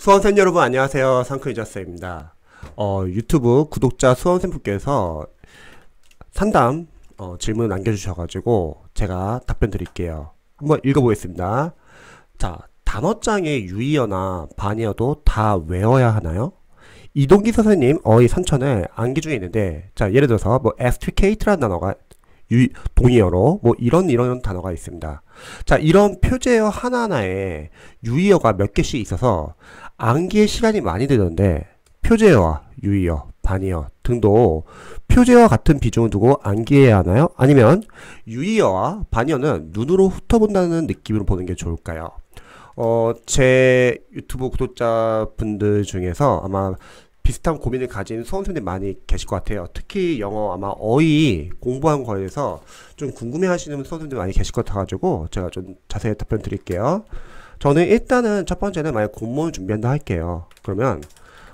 수험생 여러분 안녕하세요. 상크이저스입니다. 유튜브 구독자 수험생분께서 상담 질문 남겨주셔가지고 제가 답변 드릴게요. 한번 읽어보겠습니다. 자, 단어장의 유의어나 반의어도 다 외워야 하나요? 이동기 선생님 어휘 선천을 암기 중에 있는데, 자, 예를 들어서 뭐 extricate라는 단어가 동의어로 뭐 이런 단어가 있습니다. 자, 이런 표제어 하나하나에 유의어가 몇 개씩 있어서 암기에 시간이 많이 들던데, 표제어와 유의어, 반의어 등도 표제어와 같은 비중을 두고 암기해야 하나요? 아니면 유의어와 반의어는 눈으로 훑어본다는 느낌으로 보는 게 좋을까요? 제 유튜브 구독자분들 중에서 아마 비슷한 고민을 가진 수험생들이 많이 계실 것 같아요. 특히 영어 아마 어휘 공부한 거에 대해서 좀 궁금해 하시는 수험생들이 많이 계실 것 같아가지고 제가 좀 자세히 답변 드릴게요. 저는 일단은 첫 번째는 만약 공무원 준비한다 할게요. 그러면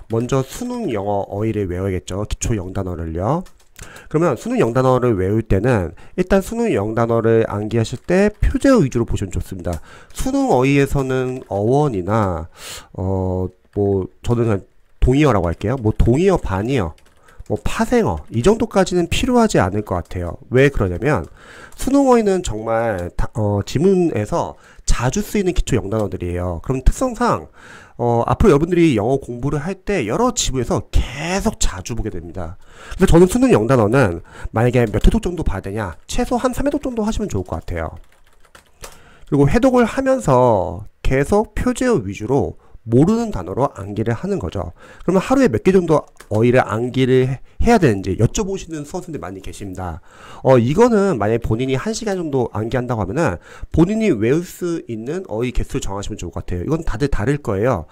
먼저 수능 영어 어휘를 외워야겠죠. 기초 영단어를요. 그러면 수능 영단어를 외울 때는 일단 수능 영단어를 암기하실 때 표제어 위주로 보시면 좋습니다. 수능 어휘에서는 어원이나 뭐 저는 그냥 동의어라고 할게요. 뭐 동의어, 반의어, 뭐 파생어 이 정도까지는 필요하지 않을 것 같아요. 왜 그러냐면 수능어휘는 정말 지문에서 자주 쓰이는 기초 영단어들이에요. 그럼 특성상 앞으로 여러분들이 영어 공부를 할 때 여러 지문에서 계속 자주 보게 됩니다. 그래서 저는 수능 영단어는 만약에 몇 회독 정도 봐야 되냐, 최소 한 3회독 정도 하시면 좋을 것 같아요. 그리고 회독을 하면서 계속 표제어 위주로 모르는 단어로 암기를 하는 거죠. 그러면 하루에 몇 개 정도 어휘를 암기를 해야 되는지 여쭤보시는 수험생들 많이 계십니다. 이거는 만약에 본인이 1시간 정도 암기한다고 하면은 본인이 외울 수 있는 어휘 개수를 정하시면 좋을 것 같아요. 이건 다들 다를 거예요.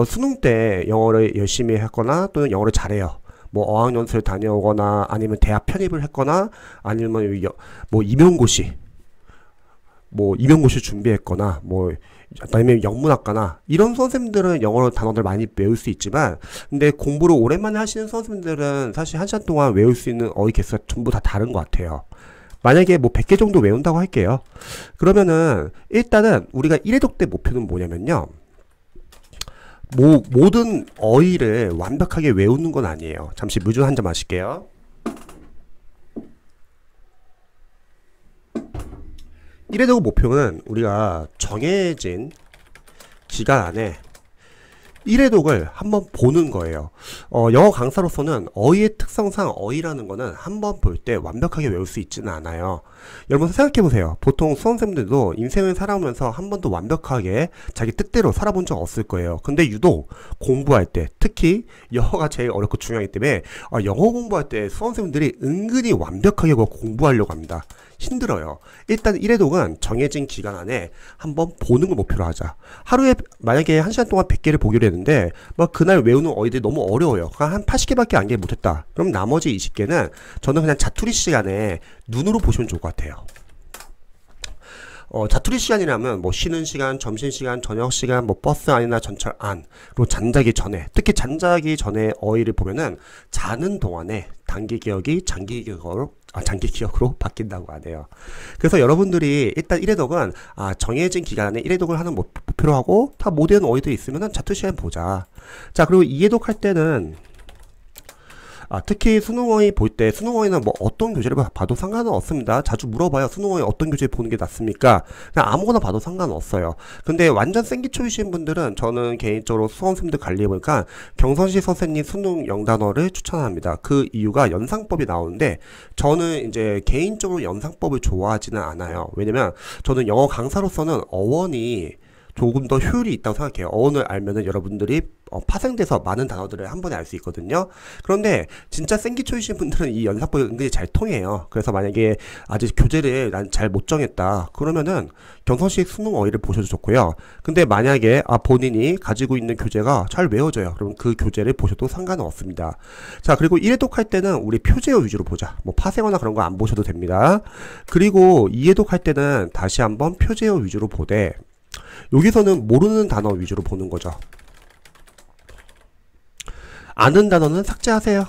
수능 때 영어를 열심히 했거나 또는 영어를 잘해요. 뭐 어학연수를 다녀오거나 아니면 대학 편입을 했거나 아니면 뭐 임용고시 준비했거나 아니면 영문학과나 이런 수험생들은 영어로 단어들 많이 외울 수 있지만, 근데 공부를 오랜만에 하시는 수험생들은 사실 1시간 동안 외울 수 있는 어휘 개수가 전부 다 다른 것 같아요. 만약에 뭐 100개 정도 외운다고 할게요. 그러면은 일단은 우리가 1회독 때 목표는 뭐냐면요, 모든 어휘를 완벽하게 외우는 건 아니에요. 잠시 물 좀 한 잔 마실게요. 1회독 목표는 우리가 정해진 기간 안에 1회독을 한번 보는 거예요. 영어 강사로서는 어휘의 특성상 어휘라는 거는 한번 볼 때 완벽하게 외울 수 있지는 않아요. 여러분 생각해보세요. 보통 수험생들도 인생을 살아오면서 한 번도 완벽하게 자기 뜻대로 살아본 적 없을 거예요. 근데 유독 공부할 때, 특히 영어가 제일 어렵고 중요하기 때문에 영어 공부할 때 수험생들이 은근히 완벽하게 공부하려고 합니다. 힘들어요. 일단 1회독은 정해진 기간 안에 한번 보는 걸 목표로 하자. 하루에 만약에 1시간 동안 100개를 보기로 했는데 그날 외우는 어휘들이 너무 어려워요. 한 80개밖에 암기 못했다. 그럼 나머지 20개는 저는 그냥 자투리 시간에 눈으로 보시면 좋을 것 같아요. 자투리 시간이라면 뭐 쉬는 시간, 점심시간, 저녁시간, 뭐 버스 안이나 전철 안, 그리고 잠자기 전에, 특히 잠자기 전에 어휘를 보면은 자는 동안에 단기 기억이 장기 기억으로 바뀐다고 하네요. 그래서 여러분들이 일단 1회독은 정해진 기간에 1회독을 하는 목표로 하고, 다 못외운 어휘들이 있으면은 자투리 시간 보자. 자, 그리고 2회독 할 때는 특히 수능어휘 볼 때, 수능어휘는 뭐 어떤 교재를 봐도 상관은 없습니다. 자주 물어봐요. 수능어휘 어떤 교재 보는 게 낫습니까? 그냥 아무거나 봐도 상관은 없어요. 근데 완전 생기초이신 분들은 저는 개인적으로 수험생들 관리해보니까 경선시 선생님 수능 영단어를 추천합니다. 그 이유가 연상법이 나오는데, 저는 이제 개인적으로 연상법을 좋아하지는 않아요. 왜냐면 저는 영어 강사로서는 어원이 조금 더 효율이 있다고 생각해요. 어원을 알면은 여러분들이 파생돼서 많은 단어들을 한 번에 알 수 있거든요. 그런데 진짜 생기초이신 분들은 이 연상법이 은근히 잘 통해요. 그래서 만약에 아직 교재를 난 잘 못 정했다 그러면은 경선식 수능 어휘를 보셔도 좋고요. 근데 만약에 본인이 가지고 있는 교재가 잘 외워져요. 그럼 그 교재를 보셔도 상관은 없습니다. 자, 그리고 1회독 할 때는 우리 표제어 위주로 보자. 뭐 파생어나 그런 거 안 보셔도 됩니다. 그리고 2회독 할 때는 다시 한번 표제어 위주로 보되, 여기서는 모르는 단어 위주로 보는 거죠. 아는 단어는 삭제하세요.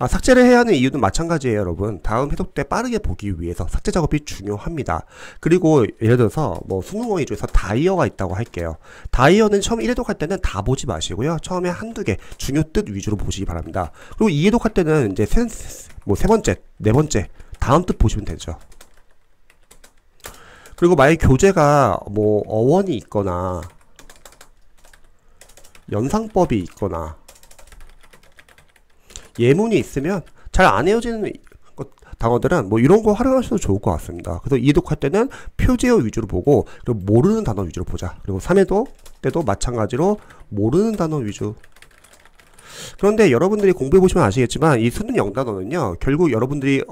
삭제를 해야 하는 이유는 마찬가지예요, 여러분. 다음 해석 때 빠르게 보기 위해서 삭제 작업이 중요합니다. 그리고 예를 들어서 뭐 수능 어휘 중에서 다이어가 있다고 할게요. 다이어는 처음 1회독 할 때는 다 보지 마시고요. 처음에 한두 개 중요 뜻 위주로 보시기 바랍니다. 그리고 2회독 할 때는 이제 세 번째, 네 번째 다음 뜻 보시면 되죠. 그리고 만약 교재가 뭐 어원이 있거나 연상법이 있거나 예문이 있으면 잘 안 외워지는 단어들은 뭐 이런 거 활용하셔도 좋을 것 같습니다. 그래서 2회독 할 때는 표제어 위주로 보고, 그리고 모르는 단어 위주로 보자. 그리고 3회독 때도 마찬가지로 모르는 단어 위주. 그런데 여러분들이 공부해 보시면 아시겠지만 이 수능 영단어는요, 결국 여러분들이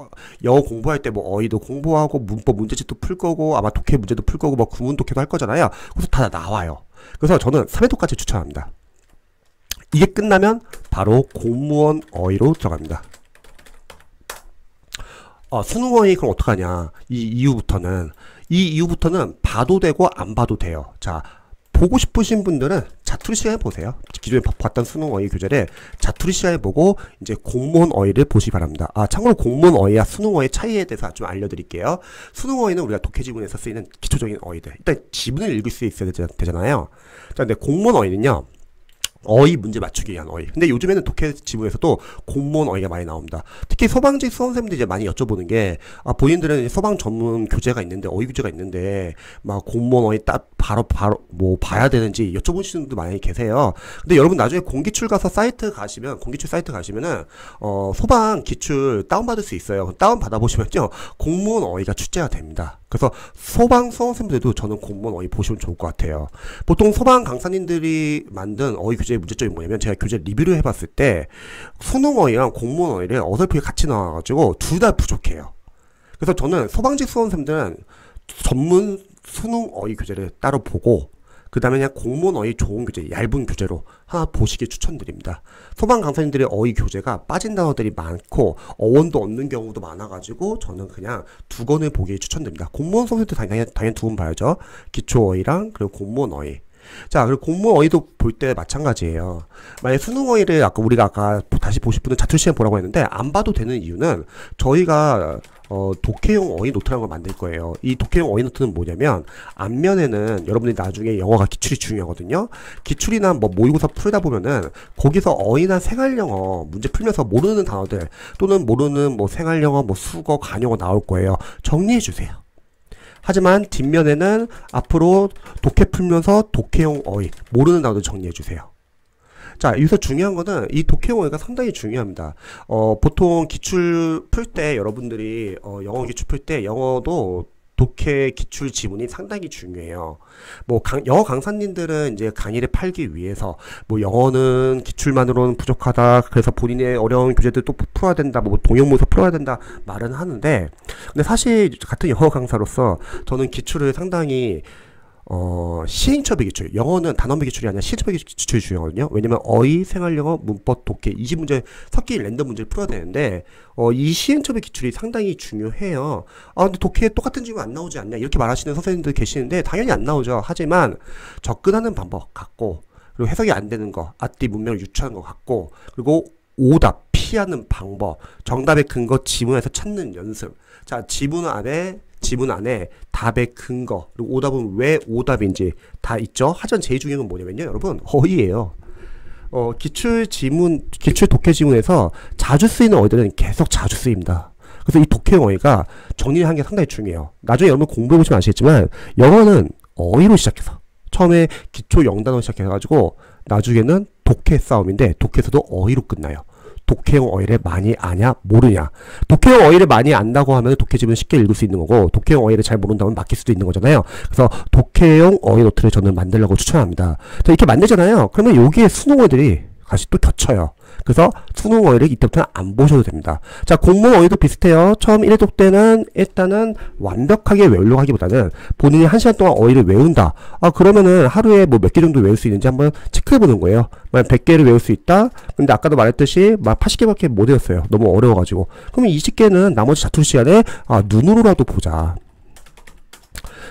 영어 공부할 때 뭐 어휘도 공부하고 문법 문제집도 풀 거고 아마 독해 문제도 풀 거고 뭐 구문 독해도 할 거잖아요. 그래서 다 나와요. 그래서 저는 3회독까지 추천합니다. 이게 끝나면 바로 공무원 어휘로 들어갑니다. 수능 어휘 그럼 어떡하냐. 이 이후부터는 봐도 되고 안 봐도 돼요. 자, 보고 싶으신 분들은 자투리 시간에 보세요. 기존에 봤던 수능 어휘 교재를 자투리 시간에 보고 이제 공무원 어휘를 보시기 바랍니다. 참고로 공무원 어휘와 수능 어휘의 차이에 대해서 좀 알려드릴게요. 수능 어휘는 우리가 독해 지문에서 쓰이는 기초적인 어휘들, 일단 지문을 읽을 수 있어야 되잖아요. 자, 근데 공무원 어휘는요, 어휘 문제 맞추기 위한 어휘. 근데 요즘에는 독해 지문에서도 공무원 어휘가 많이 나옵니다. 특히 소방직 수험생들이 이제 많이 여쭤보는 게, 본인들은 소방 전문 교재가 있는데, 어휘 교재가 있는데, 막 공무원 어휘 딱 바로 뭐 봐야 되는지 여쭤보시는 분도 많이 계세요. 근데 여러분 나중에 공기출 가서 공기출 사이트 가시면은, 소방 기출 다운받을 수 있어요. 다운 받아보시면요, 공무원 어휘가 출제가 됩니다. 그래서 소방 수험생들도 저는 공무원 어휘 보시면 좋을 것 같아요. 보통 소방 강사님들이 만든 어휘 교재의 문제점이 뭐냐면, 제가 교재 리뷰를 해봤을 때 수능 어휘랑 공무원 어휘를 어설프게 같이 나와가지고 둘 다 부족해요. 그래서 저는 소방직 수험생들은 전문 수능 어휘 교재를 따로 보고, 그 다음에 그냥 공무원 어휘 좋은 교재, 얇은 교재로 하나 보시길 추천드립니다. 소방 강사님들의 어휘 교재가 빠진 단어들이 많고 어원도 없는 경우도 많아가지고 저는 그냥 두 권을 보길 추천드립니다. 공무원 수험생도 당연히 두 권 봐야죠. 기초 어휘랑 그리고 공무원 어휘. 자, 그리고 공무원 어휘도 볼 때 마찬가지예요. 만약 수능 어휘를 우리가 아까 다시 보실 분은 자투리 시간 보라고 했는데 안 봐도 되는 이유는, 저희가 독해용 어휘 노트라는 걸 만들 거예요. 이 독해용 어휘 노트는 뭐냐면, 앞면에는 여러분들이 나중에 영어가 기출이 중요하거든요. 기출이나 뭐 모의고사 풀다 보면은 거기서 어휘나 생활영어 문제 풀면서 모르는 단어들 또는 모르는 뭐 생활영어, 뭐 수거, 간영어 나올 거예요. 정리해 주세요. 하지만 뒷면에는 앞으로 독해 풀면서 독해용 어휘, 모르는 단어도 정리해 주세요. 자, 여기서 중요한 거는 이 독해용 어휘가 상당히 중요합니다. 보통 기출 풀 때 여러분들이 영어 기출 풀 때 영어도 독해 기출 지문이 상당히 중요해요. 뭐 영어 강사님들은 이제 강의를 팔기 위해서 뭐 영어는 기출만으로는 부족하다, 그래서 본인의 어려운 교재들 또 풀어야 된다, 뭐 동영문서 풀어야 된다 말은 하는데, 근데 사실 같은 영어 강사로서 저는 기출을 상당히 시행착오 기출, 영어는 단어별 기출이 아니라 시행착오 기출이 중요하거든요. 왜냐면 어휘, 생활영어, 문법, 독해 20문제 섞인 랜덤 문제를 풀어야 되는데, 이 시행착오 기출이 상당히 중요해요. 근데 독해에 똑같은 질문 안 나오지 않냐 이렇게 말하시는 선생님들 계시는데, 당연히 안 나오죠. 하지만 접근하는 방법 같고, 그리고 해석이 안 되는 거, 앞뒤 문맥을 유추하는 것 같고, 그리고 오답 피하는 방법, 정답의 근거 지문에서 찾는 연습. 자, 지문 안에 답의 근거, 그리고 오답은 왜 오답인지 다 있죠. 하지만 제일 중요한 건 뭐냐면요, 여러분, 어휘예요. 기출 독해 지문에서 자주 쓰이는 어휘들은 계속 자주 쓰입니다. 그래서 이 독해용 어휘가 정리하는 게 상당히 중요해요. 나중에 여러분 공부해 보시면 아시겠지만, 영어는 어휘로 시작해서 처음에 기초 영단어 시작해가지고 나중에는 독해 싸움인데, 독해에서도 어휘로 끝나요. 독해용 어휘를 많이 아냐 모르냐. 독해용 어휘를 많이 안다고 하면 독해 지문을 쉽게 읽을 수 있는 거고, 독해용 어휘를 잘 모른다면 막힐 수도 있는 거잖아요. 그래서 독해용 어휘 노트를 저는 만들려고 추천합니다. 자, 이렇게 만들잖아요. 그러면 여기에 수능 어휘들이 같이 또 겹쳐요. 그래서 수능 어휘를 이때부터는 안 보셔도 됩니다. 자, 공무원 어휘도 비슷해요. 처음 1회독 때는 일단은 완벽하게 외우려고 하기보다는 본인이 1시간 동안 어휘를 외운다. 그러면은 하루에 뭐 몇 개 정도 외울 수 있는지 한번 체크해 보는 거예요. 만약 100개를 외울 수 있다? 근데 아까도 말했듯이 막 80개밖에 못 외웠어요. 너무 어려워가지고. 그러면 20개는 나머지 자투리 시간에 눈으로라도 보자.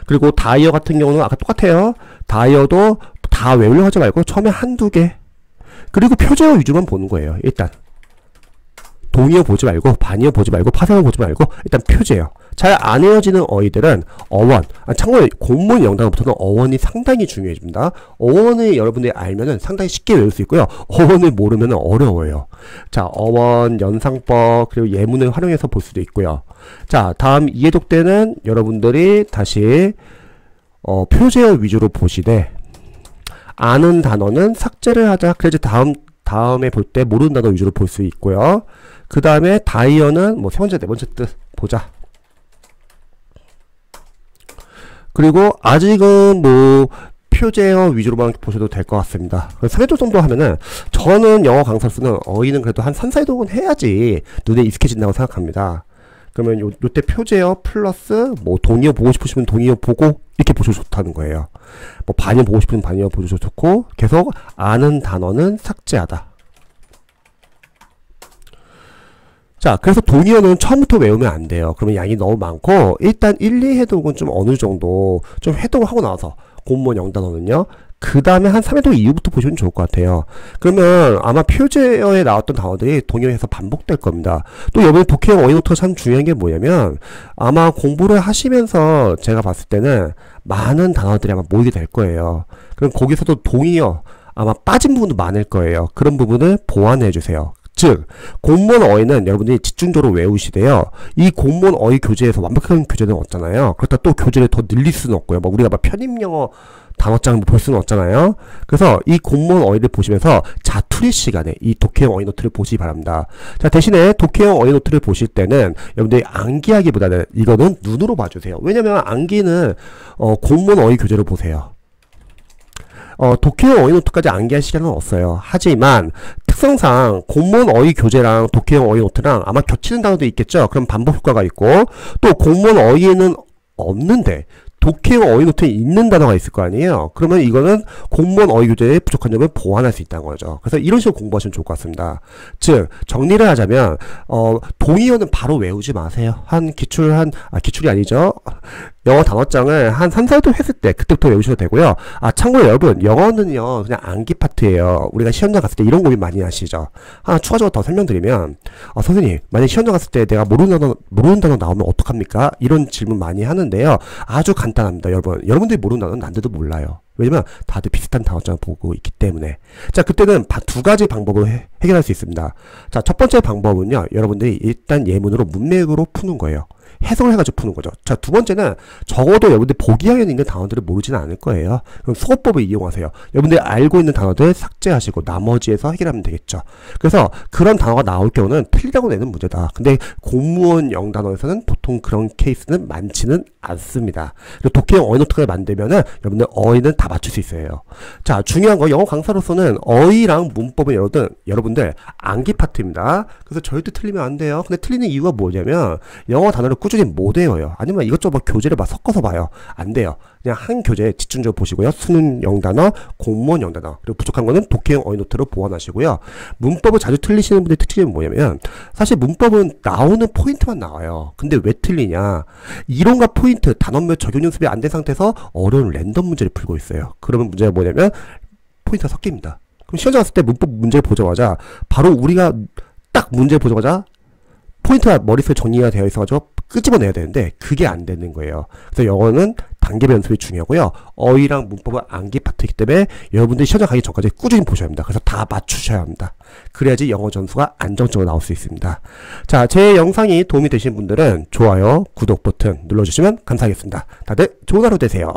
그리고 다이어 같은 경우는 아까 똑같아요. 다이어도 다 외우려고 하지 말고 처음에 한두 개. 그리고 표제어 위주만 보는 거예요. 일단 동의어 보지 말고, 반의어 보지 말고, 파생어 보지 말고, 일단 표제예요. 잘 안 외워지는 어휘들은 어원, 참고로 공문 영단어부터는 어원이 상당히 중요해집니다. 어원을 여러분들이 알면은 상당히 쉽게 외울 수 있고요. 어원을 모르면 어려워요. 자, 어원, 연상법, 그리고 예문을 활용해서 볼 수도 있고요. 자, 다음 이해독 때는 여러분들이 다시 표제어 위주로 보시되, 아는 단어는 삭제를 하자. 그래야지 다음에 볼 때 모르는 단어 위주로 볼 수 있고요. 그 다음에 다이어는 뭐 세 번째, 네 번째 뜻 보자. 그리고 아직은 뭐 표제어 위주로만 보셔도 될 것 같습니다. 3회독 정도 하면은, 저는 영어 강사로서는 어휘는 그래도 한 3, 4회독은 해야지 눈에 익숙해진다고 생각합니다. 그러면 요때 표제어 플러스 뭐 동의어 보고 싶으시면 동의어 보고 이렇게 보셔도 좋다는 거예요. 뭐 반의어 보고 싶으면 반의어 보셔도 좋고, 계속 아는 단어는 삭제하다. 자, 그래서 동의어는 처음부터 외우면 안 돼요. 그러면 양이 너무 많고, 일단 1, 2회독은 좀 어느 정도 좀 회독을 하고 나서 공무원 영단어는요, 그 다음에 한 3회독 이후부터 보시면 좋을 것 같아요. 그러면 아마 표제어에 나왔던 단어들이 동의어에서 반복될 겁니다. 또 여러분 독해형 어휘노트가 참 중요한 게 뭐냐면, 아마 공부를 하시면서 제가 봤을 때는 많은 단어들이 아마 모이게 될 거예요. 그럼 거기서도 동의어 아마 빠진 부분도 많을 거예요. 그런 부분을 보완해 주세요. 즉, 공무원 어휘는 여러분들이 집중적으로 외우시되요. 이 공무원 어휘 교재에서 완벽한 교재는 없잖아요. 그렇다 또 교재를 더 늘릴 수는 없고요. 뭐 우리가 막 편입영어 단어장을 볼 수는 없잖아요. 그래서 이 공무원 어휘를 보시면서 자투리 시간에 이 독해형 어휘노트를 보시기 바랍니다. 자, 대신에 독해형 어휘노트를 보실 때는 여러분들이 암기하기보다는 이거는 눈으로 봐주세요. 왜냐면 암기는 공무원 어휘 교재를 보세요. 독해형 어휘노트까지 암기할 시간은 없어요. 하지만 특성상 공무원 어휘 교재랑 독해형 어휘노트랑 아마 겹치는 단어도 있겠죠. 그럼 반복 효과가 있고, 또 공무원 어휘에는 없는데 독해형 어휘노트에 있는 단어가 있을 거 아니에요. 그러면 이거는 공무원 어휘 교재의 부족한 점을 보완할 수 있다는 거죠. 그래서 이런 식으로 공부하시면 좋을 것 같습니다. 즉, 정리를 하자면 동의어는 바로 외우지 마세요. 기출이 아니죠. 영어 단어장을 한 3, 4회독 했을 때 그때부터 외우셔도 되고요. 참고로 여러분, 영어는요 그냥 암기 파트예요. 우리가 시험장 갔을 때 이런 고민 많이 하시죠. 하나 추가적으로 더 설명드리면, 선생님, 만약 시험장 갔을 때 내가 모르는 단어 나오면 어떡합니까? 이런 질문 많이 하는데요. 아주 간단합니다. 여러분들이 모르는 단어는 난데도 몰라요. 왜냐면 다들 비슷한 단어장을 보고 있기 때문에. 자, 그때는 두 가지 방법으로 해결할 수 있습니다. 자, 첫 번째 방법은요, 여러분들이 일단 예문으로 문맥으로 푸는 거예요. 해석을 해가지고 푸는 거죠. 자, 두 번째는 적어도 여러분들 보기형에 있는 단어들을 모르지는 않을 거예요. 그럼 수어법을 이용하세요. 여러분들이 알고 있는 단어들 삭제하시고 나머지에서 해결하면 되겠죠. 그래서 그런 단어가 나올 경우는 틀리다고 내는 문제다. 근데 공무원 영단어에서는 보통 그런 케이스는 많지는 않습니다. 그리고 독해형 어휘노트를 만들면은 여러분들 어휘는 다 맞출 수 있어요. 자, 중요한 거 영어 강사로서는 어휘랑 문법은 여러분들 암기 파트입니다. 그래서 절대 틀리면 안 돼요. 근데 틀리는 이유가 뭐냐면 영어 단어를 꾸준히 못 외워요. 아니면 이것저것 교재를 막 섞어서 봐요. 안 돼요. 그냥 한 교재에 집중적으로 보시고요. 수능 영단어, 공무원 영단어, 그리고 부족한 거는 독해형 어휘노트로 보완하시고요. 문법을 자주 틀리시는 분들의 특징은 뭐냐면, 사실 문법은 나오는 포인트만 나와요. 근데 왜 틀리냐? 이론과 포인트, 단원별 적용 연습이 안 된 상태에서 어려운 랜덤 문제를 풀고 있어요. 그러면 문제가 뭐냐면 포인트가 섞입니다. 그럼 시험장 갔을 때 문법 문제를 보자마자 바로 우리가 딱 문제를 보자마자 포인트가 머릿속에 정리가 되어 있어가지고 끄집어내야 되는데 그게 안 되는 거예요. 그래서 영어는 단계별 연습이 중요하고요. 어휘랑 문법은 암기 파트이기 때문에 여러분들이 시험장 가기 전까지 꾸준히 보셔야 합니다. 그래서 다 맞추셔야 합니다. 그래야지 영어 점수가 안정적으로 나올 수 있습니다. 자, 제 영상이 도움이 되신 분들은 좋아요, 구독 버튼 눌러주시면 감사하겠습니다. 다들 좋은 하루 되세요.